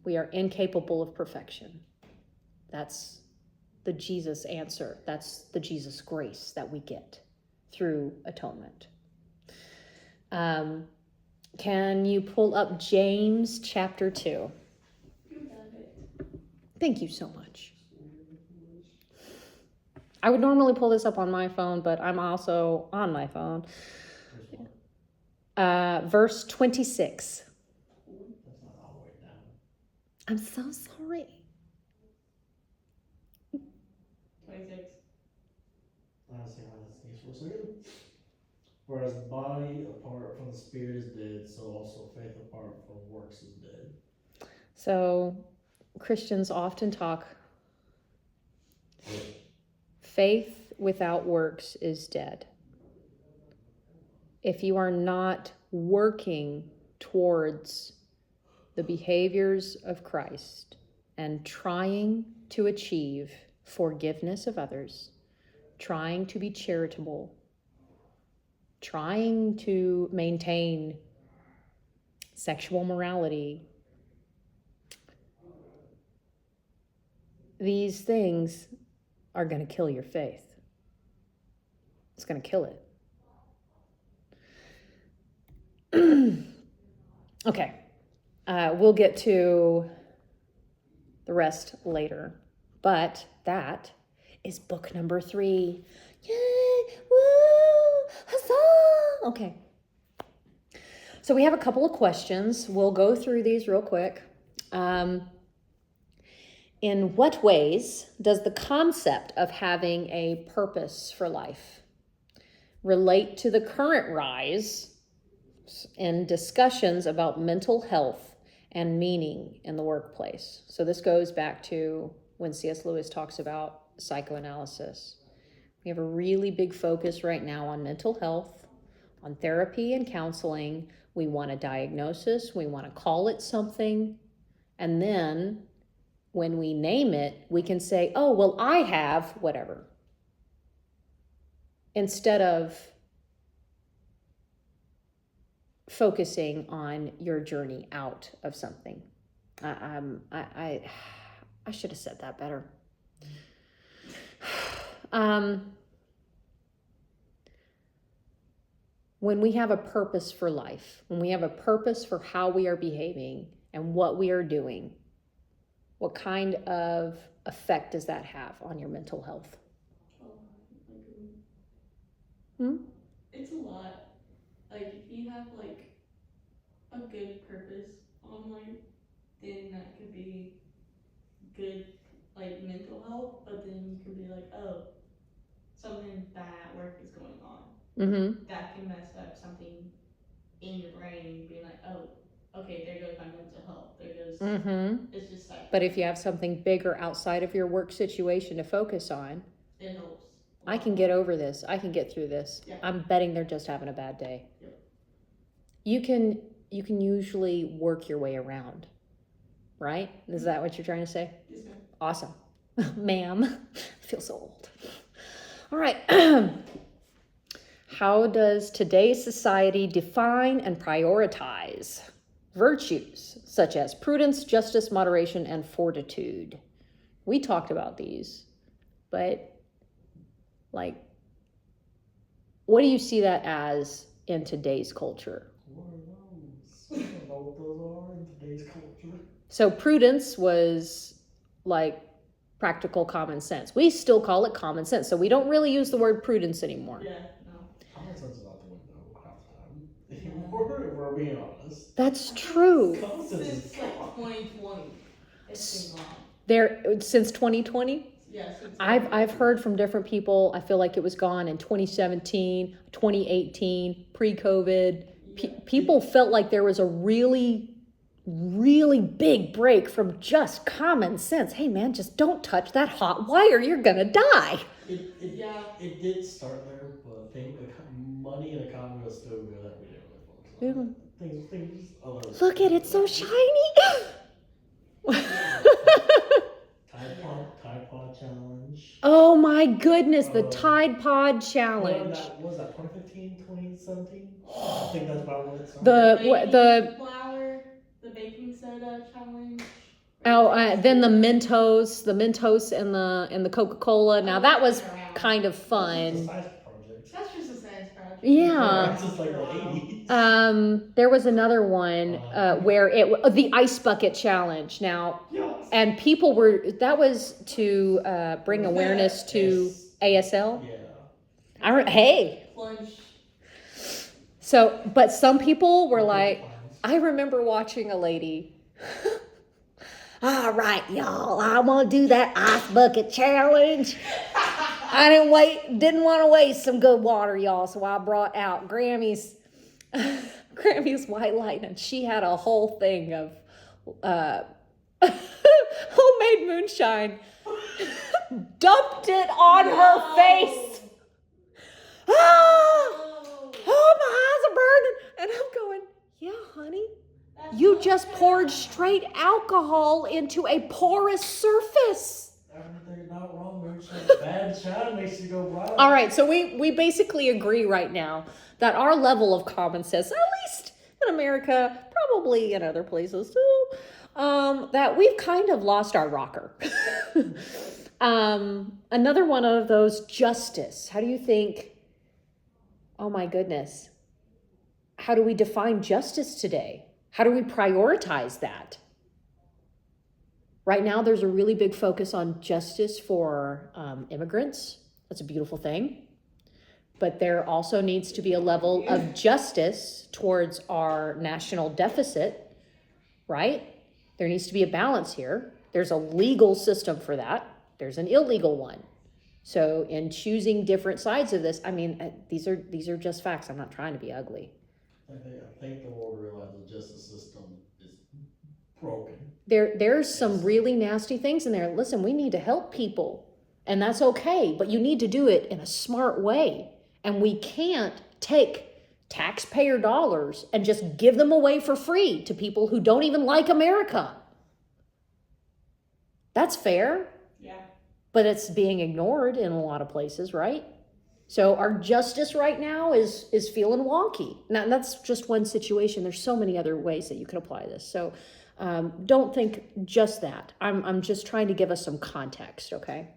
We are incapable of perfection. That's the Jesus answer. That's the Jesus grace that we get through atonement. Can you pull up James chapter 2? Thank you so much. I would normally pull this up on my phone, but I'm also on my phone. Verse 26. That's not all the way down. I'm so sorry. 26. I'll see how that sneaks for a second. For as the body apart from the spirit is dead, so also faith apart from works is dead. So Christians often talk, faith without works is dead. If you are not working towards the behaviors of Christ and trying to achieve forgiveness of others, trying to be charitable, trying to maintain sexual morality, these things are going to kill your faith. It's going to kill it. Okay, we'll get to the rest later, but that is book number 3. Yay! Woo! Huzzah! Okay. So we have a couple of questions. We'll go through these real quick. In what ways does the concept of having a purpose for life relate to the current rise in discussions about mental health and meaning in the workplace? So this goes back to when C.S. Lewis talks about psychoanalysis. We have a really big focus right now on mental health, on therapy and counseling. We want a diagnosis, we want to call it something, and then when we name it, we can say, oh, well, I have whatever. Instead of focusing on your journey out of something. I should have said that better. When we have a purpose for life, when we have a purpose for how we are behaving and what we are doing, what kind of effect does that have on your mental health? It's a lot. Like, if you have, like, a good purpose on life, then that could be good, like, mental health, but then you could be like, oh, something bad at work is going on. Mm-hmm. That can mess up something in your brain, being like, oh, okay, there goes my mental health. There goes, it's just like. But if you have something bigger outside of your work situation to focus on, it helps. I can get over this. I can get through this. Yeah. I'm betting they're just having a bad day. Yep. You can usually work your way around, right? Is that what you're trying to say? Yes, ma'am. Awesome. Ma'am, I feel so old. All right. How does today's society define and prioritize virtues such as prudence, justice, moderation, and fortitude? We talked about these, but like, what do you see that as in today's culture? What are those? I don't know what those are in today's culture. So prudence was like practical common sense. We still call it common sense, so we don't really use the word prudence anymore. Yeah, no. Common sense is out the window half the time. Anymore, if we're being honest. That's true. Common sense is Since like 2020, it's been gone. There since 2020? Yeah, since I've heard from different people. I feel like it was gone in 2017, 2018, pre-COVID. People felt like there was a really, really big break from just common sense. Hey man, just don't touch that hot wire. You're gonna die. It did start there, but money and economy was still good that we didn't really focus on. Things other. Look at it, so shiny. Tide Pod Challenge. Oh my goodness, the Tide Pod Challenge. What was that 2015, 2017? I think that's about when it started. The flour, the baking soda challenge. then the Mentos and the Coca-Cola. Now that was kind of fun. That's just a science project. Yeah. That's just like the 80s. There was another one where the ice bucket challenge. Now, and people that was to bring awareness to ASL. Yeah. Hey. Plunge. So, but some people were like, I remember watching a lady. All right, y'all, I'm gonna do that ice bucket challenge. I didn't want to waste some good water, y'all, so I brought out Grammy's White Lightning. She had a whole thing of homemade moonshine, dumped it on her face. Oh, my eyes are burning. And I'm going, yeah, honey, you just poured straight alcohol into a porous surface. Everything's not wrong, moonshine. Bad shine makes you go right. All right, so we basically agree right now that our level of common sense, at least in America, probably in other places too, that we've kind of lost our rocker. Another one of those, justice. How do you think, oh my goodness, how do we define justice today? How do we prioritize that? Right now, there's a really big focus on justice for immigrants. That's a beautiful thing. But there also needs to be a level of justice towards our national deficit, right? There needs to be a balance here. There's a legal system for that. There's an illegal one. So in choosing different sides of this, I mean, these are just facts. I'm not trying to be ugly. I think the world realizes the justice system is broken. There's some really nasty things in there. Listen, we need to help people, and that's okay, but you need to do it in a smart way. And we can't take taxpayer dollars and just give them away for free to people who don't even like America. That's fair. Yeah. But it's being ignored in a lot of places, right? So our justice right now is feeling wonky. Now, that's just one situation. There's so many other ways that you can apply this. So don't think just that. I'm just trying to give us some context, okay?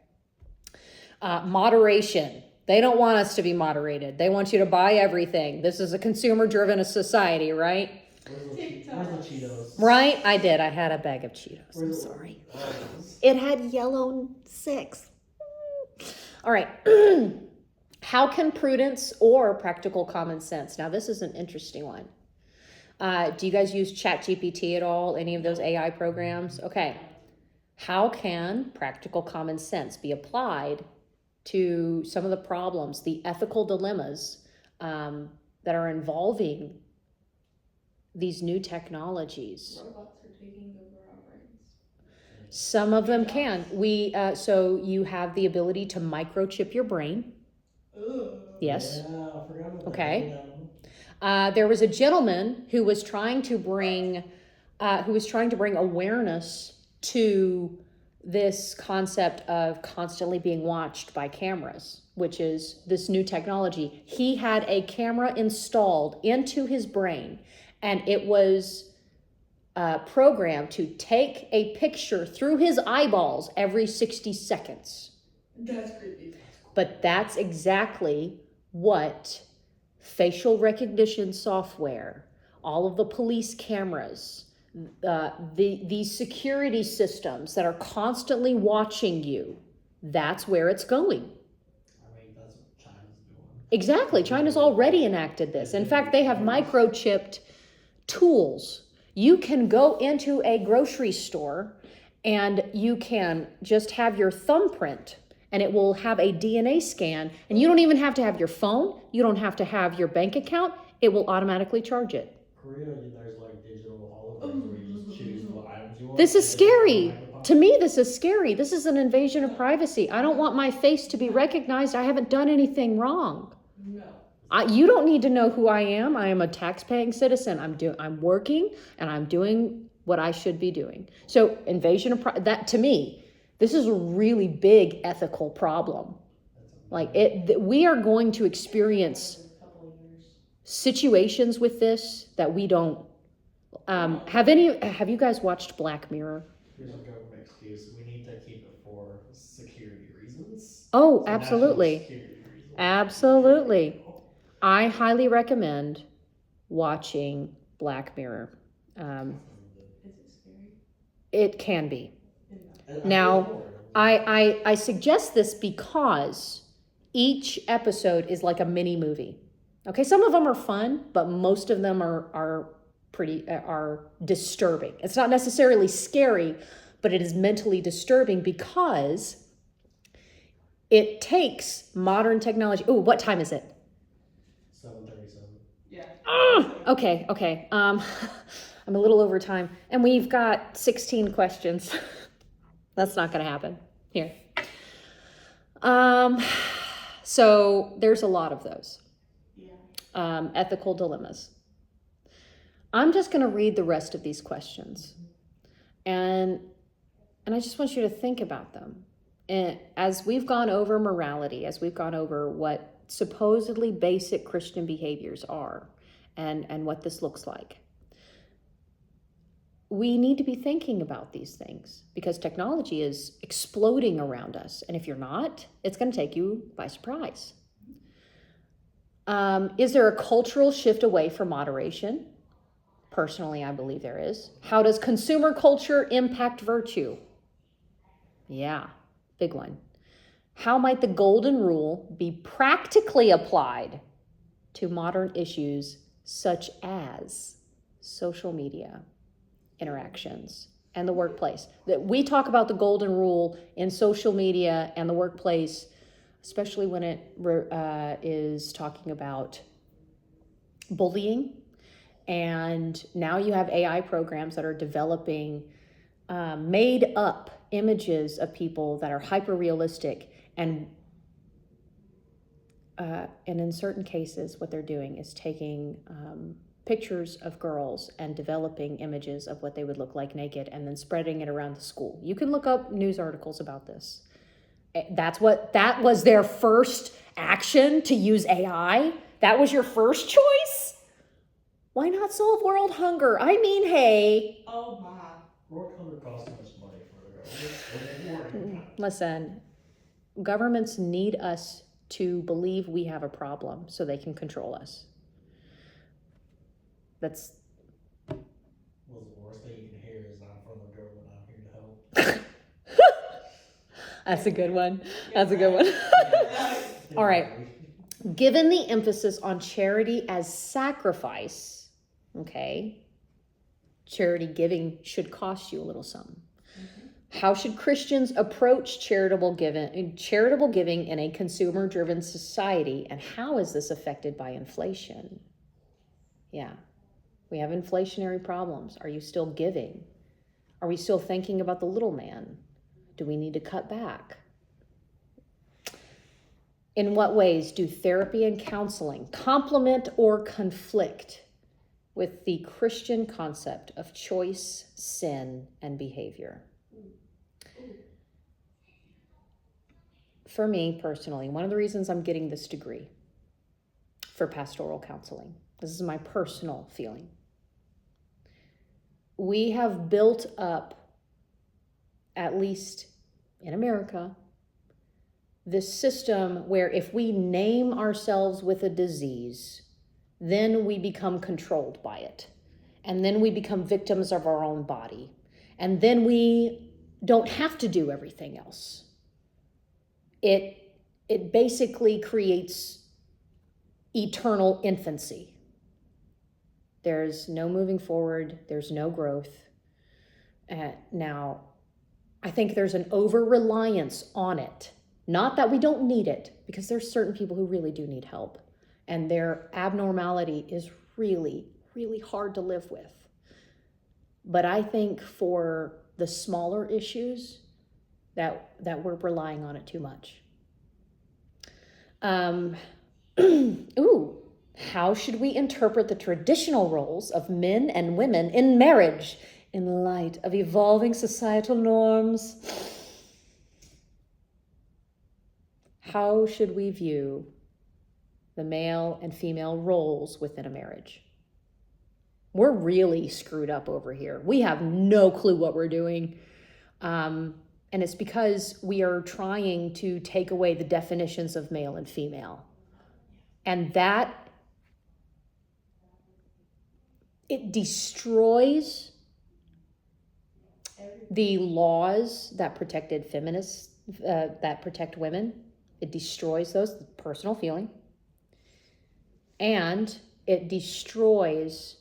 Moderation. They don't want us to be moderated. They want you to buy everything. This is a consumer-driven society, right? Where's the Cheetos? Right? I did. I had a bag of Cheetos. I'm sorry. It had yellow 6. All right. How can prudence or practical common sense? Now, this is an interesting one. Do you guys use ChatGPT at all? Any of those AI programs? Okay. How can practical common sense be applied to some of the problems, the ethical dilemmas that are involving these new technologies? Robots are taking over our brains. Some of them can. So you have the ability to microchip your brain. Ugh. Yes. Yeah, I forgot about Okay. that. There was a gentleman who was trying to bring awareness to this concept of constantly being watched by cameras, which is this new technology. He had a camera installed into his brain, and it was programmed to take a picture through his eyeballs every 60 seconds. That's creepy. But that's exactly what facial recognition software, all of the police cameras, the security systems that are constantly watching you, that's where it's going. I mean, that's what China's doing. Exactly. China's already enacted this. In fact, they have microchipped tools. You can go into a grocery store and you can just have your thumbprint and it will have a DNA scan, and you don't even have to have your phone. You don't have to have your bank account. It will automatically charge it. Korea, there's like digital holograms where you just choose what items you want. This is and scary. it's automatic To me, this is scary. This is an invasion of privacy. I don't want my face to be recognized. I haven't done anything wrong. No. You don't need to know who I am. I am a tax-paying citizen. I'm working and I'm doing what I should be doing. So invasion of that, to me, this is a really big ethical problem. Like we are going to experience situations with this that we don't. Have you guys watched Black Mirror? Here's a government excuse. We need to keep it for security reasons. Oh, So absolutely. national security reasons. Absolutely. I highly recommend watching Black Mirror. Is it scary? It can be. And Now, I suggest this because each episode is like a mini movie. Okay, some of them are fun, but most of them are disturbing. It's not necessarily scary, but it is mentally disturbing because it takes modern technology. Oh, what time is it? 7:37. Yeah. Okay. I'm a little over time, and we've got 16 questions. That's not going to happen here. So there's a lot of those. Yeah. Ethical dilemmas. I'm just going to read the rest of these questions, and I just want you to think about them. And as we've gone over morality, as we've gone over what supposedly basic Christian behaviors are, and what this looks like, we need to be thinking about these things because technology is exploding around us, and if you're not, it's going to take you by surprise. Is there a cultural shift away from moderation? Personally, I believe there is. How does consumer culture impact virtue? Yeah, big one. How might the golden rule be practically applied to modern issues such as social media interactions, and the workplace. That we talk about the golden rule in social media and the workplace, especially when it is talking about bullying. And now you have AI programs that are developing made up images of people that are hyper realistic, and in certain cases what they're doing is taking pictures of girls and developing images of what they would look like naked and then spreading it around the school. You can look up news articles about this. That was their first action, to use AI. That was your first choice? Why not solve world hunger? I mean, hey. Oh my. World hunger costs too much money for the government. Listen, governments need us to believe we have a problem so they can control us. That's... Well, the worst thing you can hear is, I'm from the government, I'm here to help. That's a good one. That's a good one. All right. Given the emphasis on charity as sacrifice, okay, charity giving should cost you a little something. How should Christians approach charitable giving in a consumer-driven society, and how is this affected by inflation? Yeah, we have inflationary problems. Are you still giving? Are we still thinking about the little man? Do we need to cut back? In what ways do therapy and counseling complement or conflict with the Christian concept of choice, sin, and behavior? For me personally, one of the reasons I'm getting this degree for pastoral counseling, this is my personal feeling. We have built up, at least in America, this system where if we name ourselves with a disease, then we become controlled by it. And then we become victims of our own body. And then we don't have to do everything else. It basically creates eternal infancy. There's no moving forward. There's no growth. Now, I think there's an over-reliance on it. Not that we don't need it, because there's certain people who really do need help. And their abnormality is really, really hard to live with. But I think for the smaller issues, that we're relying on it too much. How should we interpret the traditional roles of men and women in marriage in light of evolving societal norms? How should we view the male and female roles within a marriage? We're really screwed up over here. We have no clue what we're doing. And it's because we are trying to take away the definitions of male and female. And that, it destroys the laws that protected feminists, that protect women. It destroys those, personal feeling. And it destroys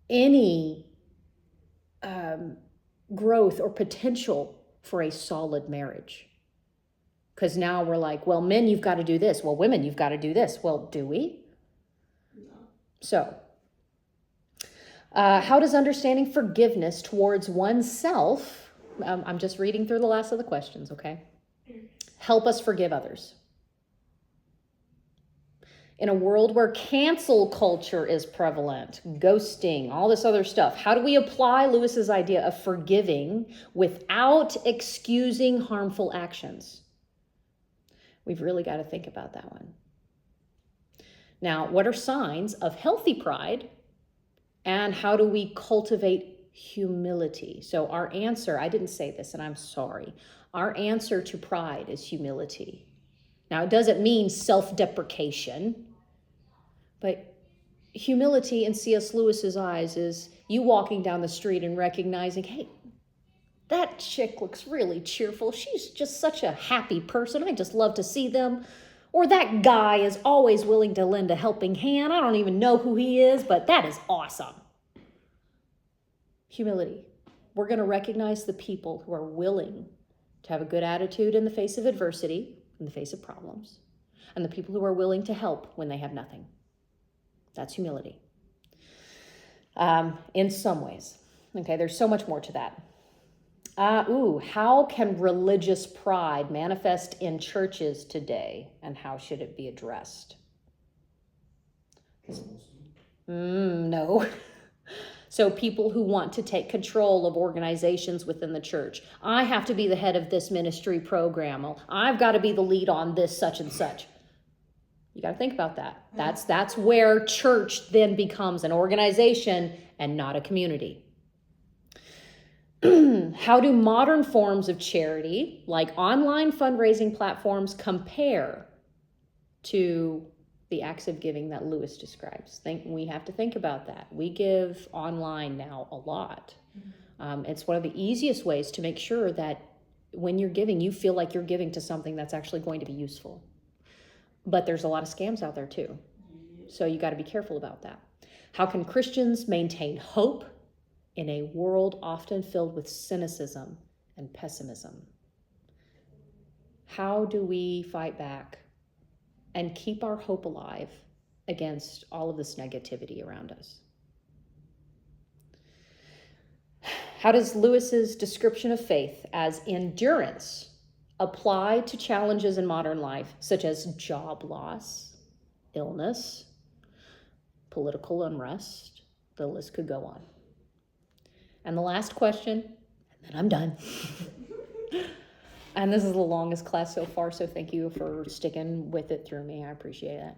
any growth or potential for a solid marriage. Because now we're like, well, men, you've got to do this. Well, women, you've got to do this. Well, do we? No. So, how does understanding forgiveness towards oneself, I'm just reading through the last of the questions, okay? Help us forgive others. In a world where cancel culture is prevalent, ghosting, all this other stuff, how do we apply Lewis's idea of forgiving without excusing harmful actions? We've really got to think about that one. Now, what are signs of healthy pride, and how do we cultivate humility? So our answer, I didn't say this and I'm sorry, our answer to pride is humility. Now, it doesn't mean self-deprecation, but humility in C.S. Lewis's eyes is you walking down the street and recognizing, hey, that chick looks really cheerful. She's just such a happy person. I just love to see them. Or that guy is always willing to lend a helping hand. I don't even know who he is, but that is awesome. Humility. We're going to recognize the people who are willing to have a good attitude in the face of adversity, in the face of problems, and the people who are willing to help when they have nothing. That's humility. In some ways. Okay, there's so much more to that. How can religious pride manifest in churches today, and how should it be addressed? No. So people who want to take control of organizations within the church. I have to be the head of this ministry program. I've got to be the lead on this such and such. You got to think about that. That's where church then becomes an organization and not a community. How do modern forms of charity, like online fundraising platforms, compare to the acts of giving that Lewis describes? We have to think about that. We give online now a lot. It's one of the easiest ways to make sure that when you're giving, you feel like you're giving to something that's actually going to be useful. But there's a lot of scams out there too. So you got to be careful about that. How can Christians maintain hope in a world often filled with cynicism and pessimism? How do we fight back and keep our hope alive against all of this negativity around us? How does Lewis's description of faith as endurance apply to challenges in modern life, such as job loss, illness, political unrest? The list could go on. And the last question, and then I'm done. And this is the longest class so far, so thank you for sticking with it through me. I appreciate it.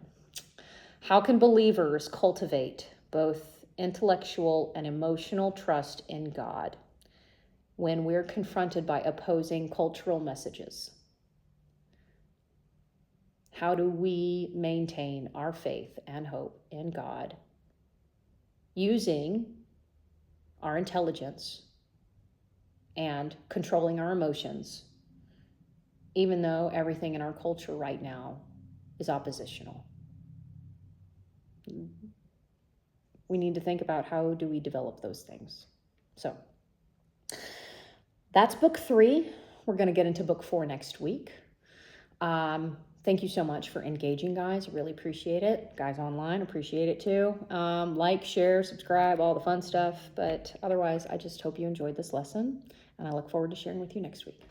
How can believers cultivate both intellectual and emotional trust in God when we're confronted by opposing cultural messages? How do we maintain our faith and hope in God using our intelligence and controlling our emotions, even though everything in our culture right now is oppositional? We need to think about how do we develop those things. So that's book 3. We're going to get into book 4 next week. Thank you so much for engaging, guys. I really appreciate it. Guys online, appreciate it too. Like, share, subscribe, all the fun stuff. But otherwise, I just hope you enjoyed this lesson, and I look forward to sharing with you next week.